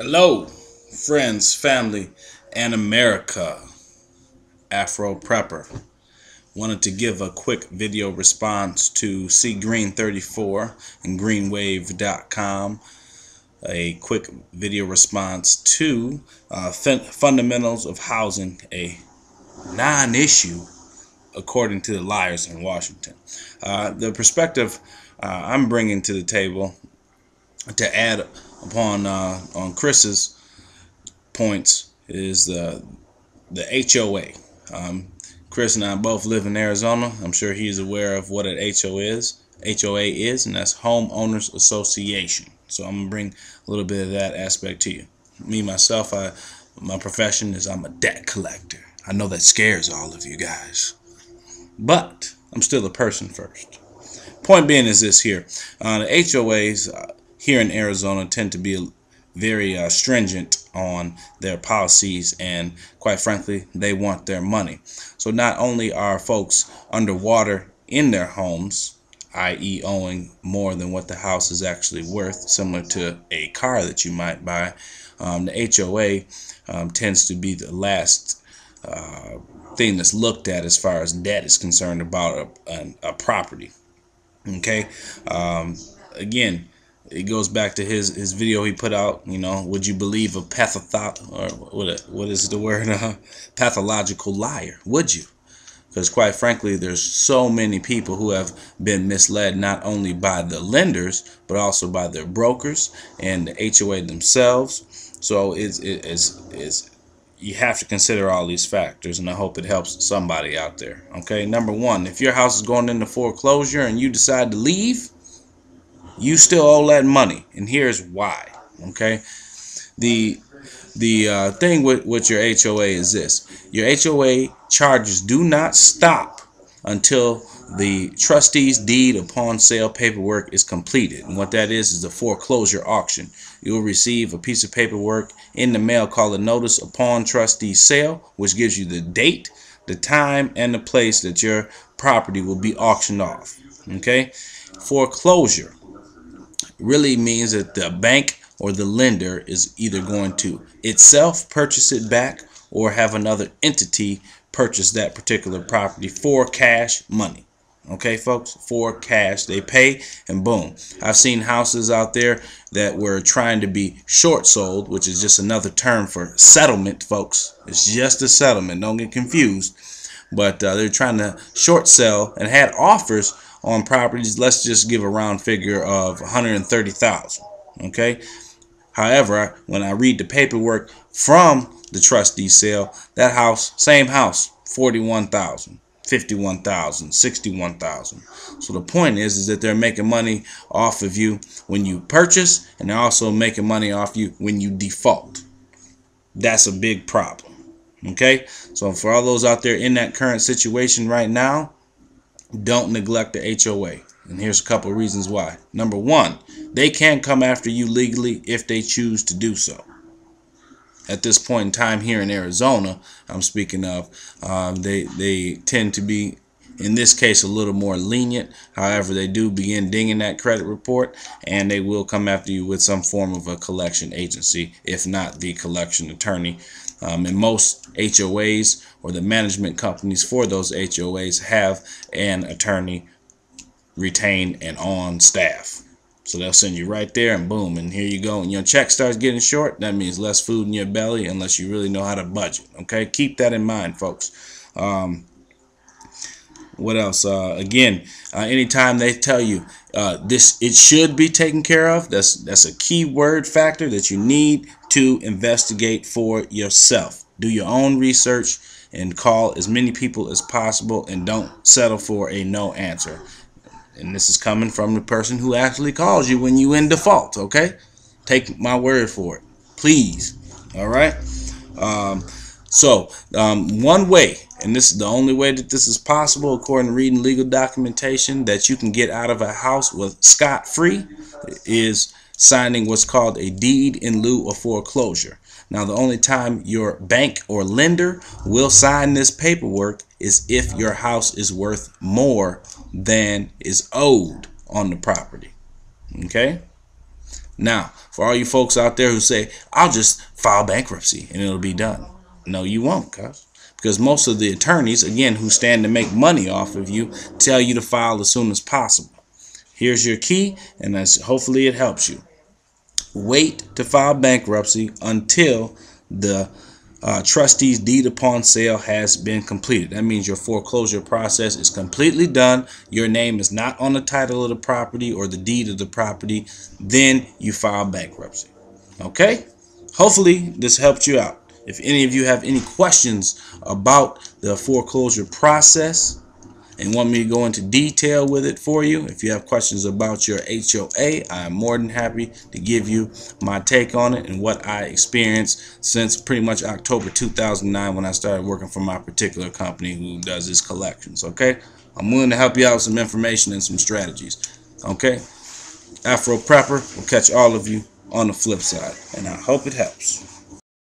Hello, friends, family, and America. Afro Prepper. Wanted to give a quick video response to C Green 34 and greenwave.com. A quick video response to fundamentals of housing, a non-issue according to the liars in Washington. The perspective I'm bringing to the table to add upon on Chris's points is the HOA. Chris and I both live in Arizona. I'm sure he's aware of what an HOA is, and that's Homeowners Association. So I'm gonna bring a little bit of that aspect to you. Me myself, my profession is I'm a debt collector. I know that scares all of you guys, but I'm still a person first. Point being is this here: the HOAs here in Arizona tend to be very stringent on their policies, and quite frankly, they want their money. So not only are folks underwater in their homes, i.e. owing more than what the house is actually worth, similar to a car that you might buy, the HOA tends to be the last thing that's looked at as far as debt is concerned about a property. Okay, again, it goes back to his video he put out. You know, would you believe a what is the word? Pathological liar? Would you? Because quite frankly, there's so many people who have been misled, not only by the lenders but also by their brokers and the HOA themselves. So it's you have to consider all these factors, and I hope it helps somebody out there. Okay, number one, if your house is going into foreclosure and you decide to leave, you still owe that money, and here's why. Okay, the thing with your HOA is this: your HOA charges do not stop until the trustee's deed upon sale paperwork is completed. And what that is the foreclosure auction. You will receive a piece of paperwork in the mail called a notice upon trustee sale, which gives you the date, the time, and the place that your property will be auctioned off. Okay, foreclosure really means that the bank or the lender is either going to itself purchase it back or have another entity purchase that particular property for cash money. Okay, folks, for cash. They pay and boom. I've seen houses out there that were trying to be short sold, which is just another term for settlement, folks. It's just a settlement. Don't get confused. But they're trying to short sell and had offers on properties. Let's just give a round figure of $130,000. Okay. However, when I read the paperwork from the trustee sale, that house, same house, $41,000, $51,000, $61,000. So the point is that they're making money off of you when you purchase, and they're also making money off you when you default. That's a big problem. Okay. So for all those out there in that current situation right now, don't neglect the HOA. And here's a couple of reasons why. Number one, they can come after you legally if they choose to do so. At this point in time here in Arizona, I'm speaking of, they tend to be, in this case, a little more lenient. However, they do begin dinging that credit report, and they will come after you with some form of a collection agency, if not the collection attorney. And most HOAs or the management companies for those HOAs have an attorney retained and on staff. So they'll send you right there, and boom, and here you go. And your check starts getting short, that means less food in your belly unless you really know how to budget. Okay, keep that in mind, folks. What else? Again, anytime they tell you it should be taken care of, that's a key word factor that you need to investigate for yourself. Do your own research and call as many people as possible, and don't settle for a no answer. And this is coming from the person who actually calls you when you in default. Okay, take my word for it, please. All right. One way, and this is the only way that this is possible, according to reading legal documentation, that you can get out of a house with scot-free is signing what's called a deed in lieu of foreclosure. Now, the only time your bank or lender will sign this paperwork is if your house is worth more than is owed on the property. Okay? Now, for all you folks out there who say, I'll just file bankruptcy and it'll be done. No, you won't, guys. Because most of the attorneys, again, who stand to make money off of you, tell you to file as soon as possible. Here's your key, and hopefully it helps you. Wait to file bankruptcy until the trustee's deed upon sale has been completed. That means your foreclosure process is completely done. Your name is not on the title of the property or the deed of the property. Then you file bankruptcy. Okay? Hopefully this helped you out. If any of you have any questions about the foreclosure process and want me to go into detail with it for you, if you have questions about your HOA, I am more than happy to give you my take on it and what I experienced since pretty much October 2009 when I started working for my particular company who does this collections. Okay, I'm willing to help you out with some information and some strategies. Okay, Afro Prepper will catch all of you on the flip side, and I hope it helps.